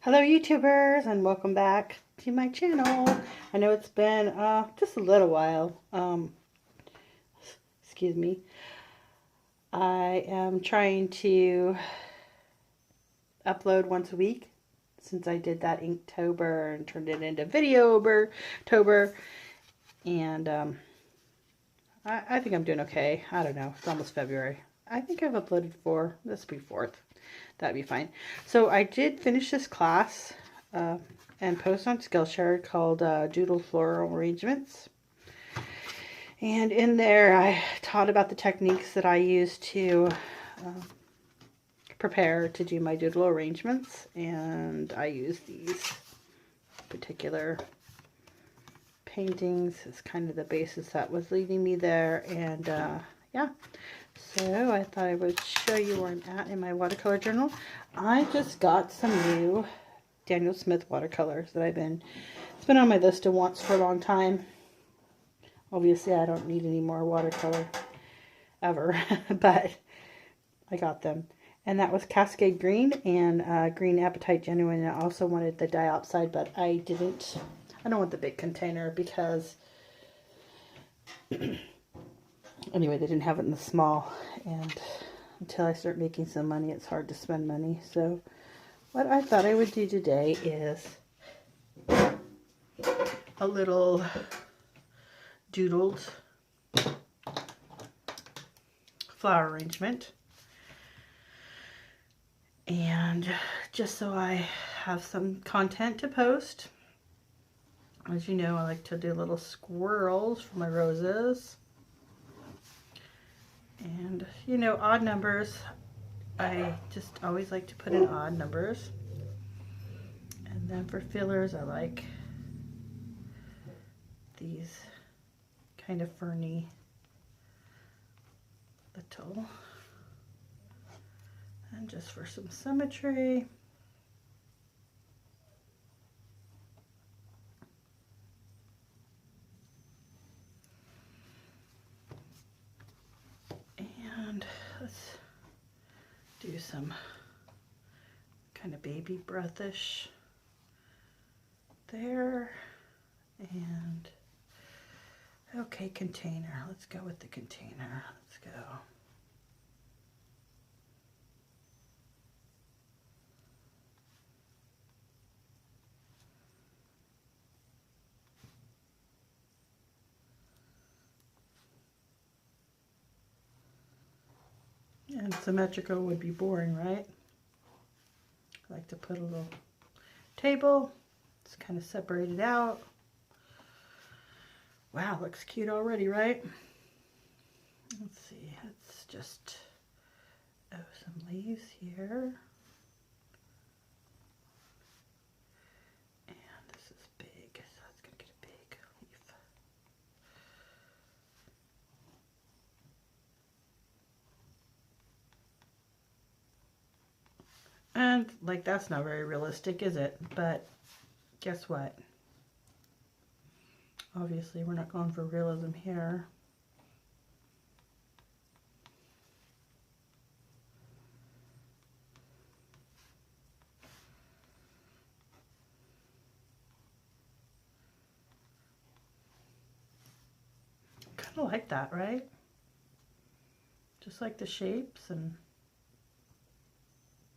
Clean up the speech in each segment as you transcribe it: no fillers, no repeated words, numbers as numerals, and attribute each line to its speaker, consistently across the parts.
Speaker 1: Hello YouTubers, and welcome back to my channel. I know it's been just a little while. Excuse me. I am trying to upload once a week since I did that Inktober and turned it into Videotober. And I think I'm doing okay. I don't know. It's almost February. I think I've uploaded 4. This will be 4th. That'd be fine. So I did finish this class and post on Skillshare called Doodle Floral Arrangements. And in there I taught about the techniques that I use to prepare to do my doodle arrangements. And I use these particular paintings as kind of the basis that was leading me there. And yeah. So I thought I would show you where I'm at in my watercolor journal. I just got some new Daniel Smith watercolors that it's been on my list of wants for a long time. Obviously I don't need any more watercolor ever, but I got them. And that was Cascade Green and Green Apatite Genuine. I also wanted the diopside, but I don't want the big container because anyway, they didn't have it in the small, and until I start making some money, it's hard to spend money. So what I thought I would do today is a little doodled flower arrangement. And just so I have some content to post. As you know, I like to do little squirrels for my roses. And, you know, odd numbers, I just always like to put in odd numbers. And then for fillers, I like these kind of ferny little. And just for some symmetry. And let's do some kind of baby breathish there. And okay, container. Let's go with the container. Let's go. And symmetrical would be boring, right? I like to put a little table. It's kind of separated out. Wow, looks cute already, right? Let's see, let's just, some leaves here. And this is big, so it's going to get a big leaf. And, like, that's not very realistic, is it? But guess what? Obviously, we're not going for realism here. Kind of like that, right? Just like the shapes and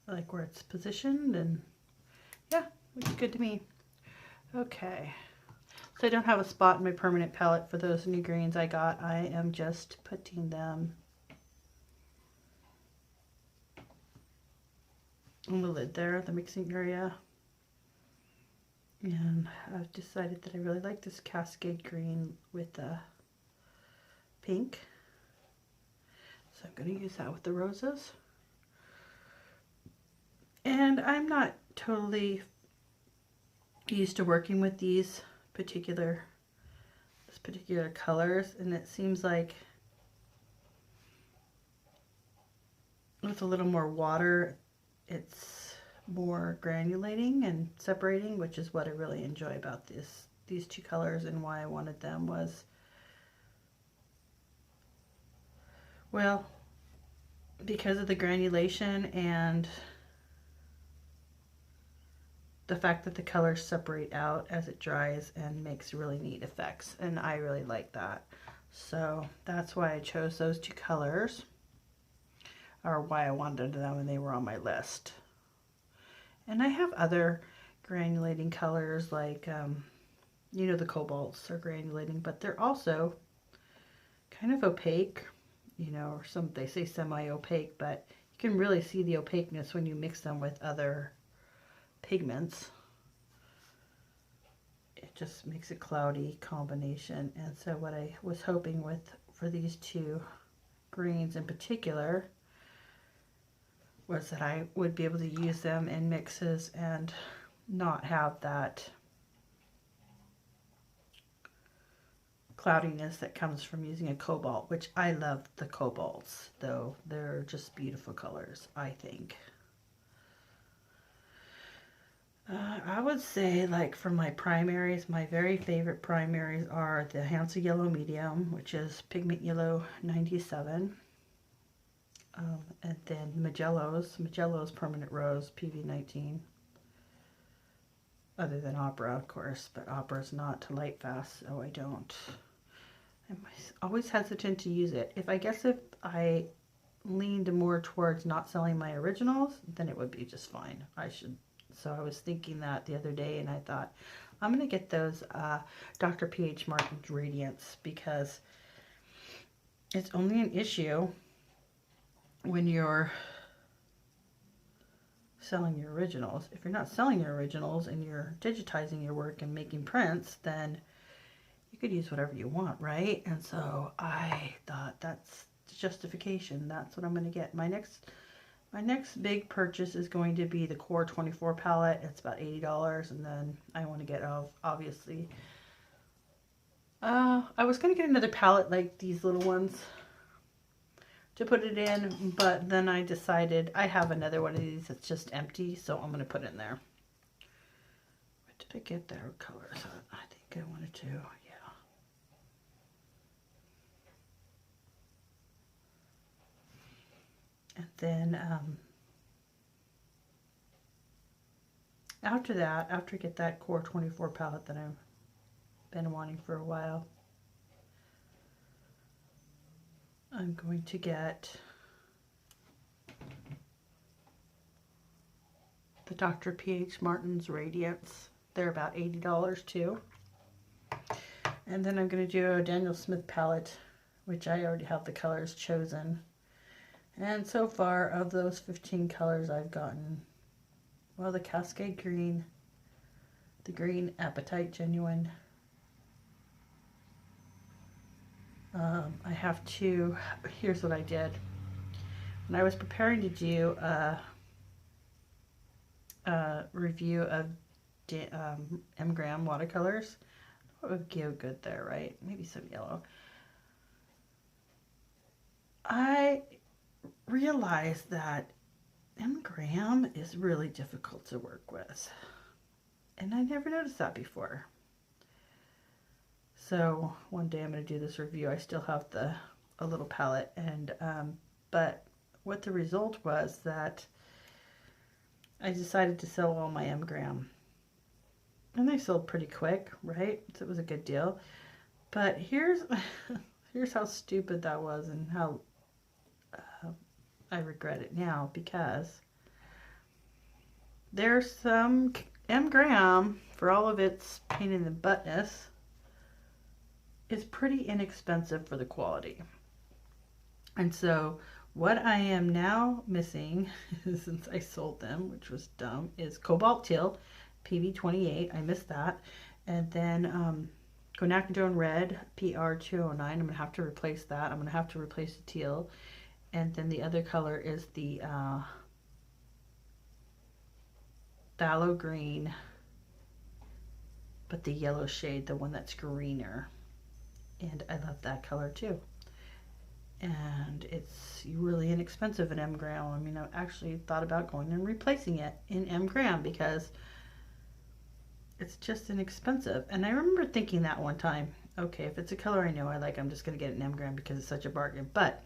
Speaker 1: I like where it's positioned, and yeah, looks good to me. Okay, so I don't have a spot in my permanent palette for those new greens I got. I am just putting them on the lid there, the mixing area. And I've decided that I really like this Cascade Green with the pink. So I'm going to use that with the roses. And I'm not totally used to working with these particular colors, and it seems like with a little more water it's more granulating and separating, which is what I really enjoy about these two colors, and why I wanted them was, well, because of the granulation and the fact that the colors separate out as it dries and makes really neat effects, and I really like that. So that's why I chose those two colors, or why I wanted them and they were on my list. And I have other granulating colors like, you know, the cobalts are granulating, but they're also kind of opaque, you know, or some, they say semi-opaque, but you can really see the opaqueness when you mix them with other pigments. It just makes a cloudy combination. And so what I was hoping with for these two greens in particular was that I would be able to use them in mixes and not have that cloudiness that comes from using a cobalt, which I love the cobalts, though they're just beautiful colors, I think. I would say, like, for my primaries, my very favorite primaries are the Hansa Yellow Medium, which is Pigment Yellow 97. And then Magello's Permanent Rose PV19. Other than Opera, of course, but Opera's not light fast, so I don't. I'm always hesitant to use it. If I leaned more towards not selling my originals, then it would be just fine. So I was thinking that the other day, and I thought, I'm going to get those Dr. P.H. Martin's Radiance, because it's only an issue when you're selling your originals. If you're not selling your originals and you're digitizing your work and making prints, then you could use whatever you want, right? And so I thought that's justification. That's what I'm going to get. My next big purchase is going to be the Core 24 palette. It's about $80, and then I want to get, obviously, I was going to get another palette like these little ones to put it in, but then I decided I have another one of these that's just empty, so I'm going to put it in there. Where did I get their colors? I think I wanted to, yeah. And then after that, after I get that Core 24 palette that I've been wanting for a while, I'm going to get the Dr. P.H. Martin's Radiance. They're about $80 too. And then I'm going to do a Daniel Smith palette, which I already have the colors chosen. And so far, of those 15 colors I've gotten, well, the Cascade Green, the Green Apatite Genuine, I have to, here's what I did. When I was preparing to do a review of m.graham watercolors, what would go good there, right? Maybe some yellow. I realized that m.graham is really difficult to work with. And I never noticed that before. So one day I'm going to do this review. I still have a little palette, and but what the result was that I decided to sell all my m.graham, and they sold pretty quick, right? So it was a good deal. But here's how stupid that was, and how I regret it now, because there's some m.graham, for all of its pain in the buttness, is pretty inexpensive for the quality. And so what I am now missing, since I sold them, which was dumb, is Cobalt Teal PV28. I missed that. And then Quinacridone Red PR209. I'm going to have to replace that. I'm going to have to replace the teal. And then the other color is the Phthalo Green, but the yellow shade, the one that's greener. And I love that color too. And it's really inexpensive in m.graham. I mean, I actually thought about going and replacing it in m.graham because it's just inexpensive. And I remember thinking that one time, okay, if it's a color I know I like, I'm just going to get it in m.graham because it's such a bargain. But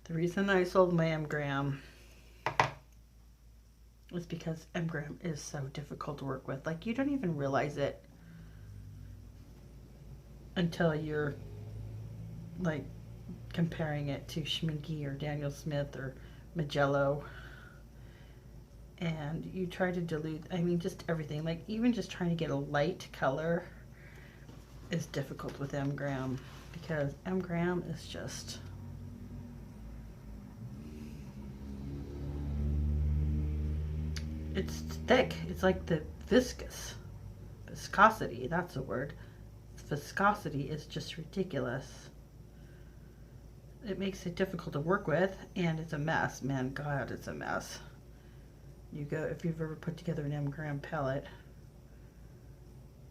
Speaker 1: the reason I sold my m.graham is because m.graham is so difficult to work with. Like, you don't even realize it until you're like comparing it to Schminky or Daniel Smith or Magello, and you try to dilute, I mean, just everything. Like, even just trying to get a light color is difficult with m.graham, because m.graham is just, it's thick. It's like the viscosity, that's a word. Viscosity is just ridiculous. It makes it difficult to work with, and it's a mess. Man, God, it's a mess. You go, if you've ever put together an m.graham palette,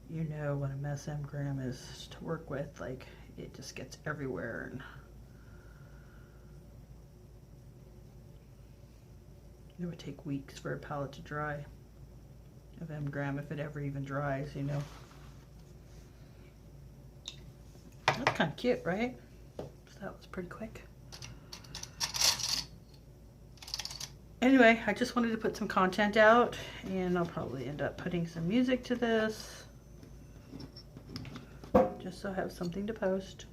Speaker 1: you know what a mess m.graham is to work with. Like, it just gets everywhere, and it would take weeks for a palette to dry of m.graham, if it ever even dries, you know. That's kind of cute, right? So that was pretty quick. Anyway, I just wanted to put some content out, and I'll probably end up putting some music to this, just so I have something to post.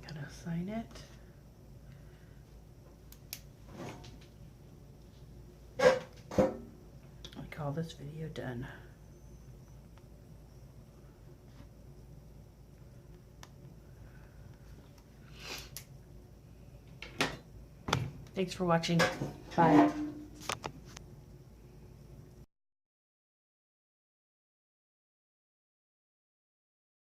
Speaker 1: Gotta sign it. Call this video done. Thanks for watching. Bye.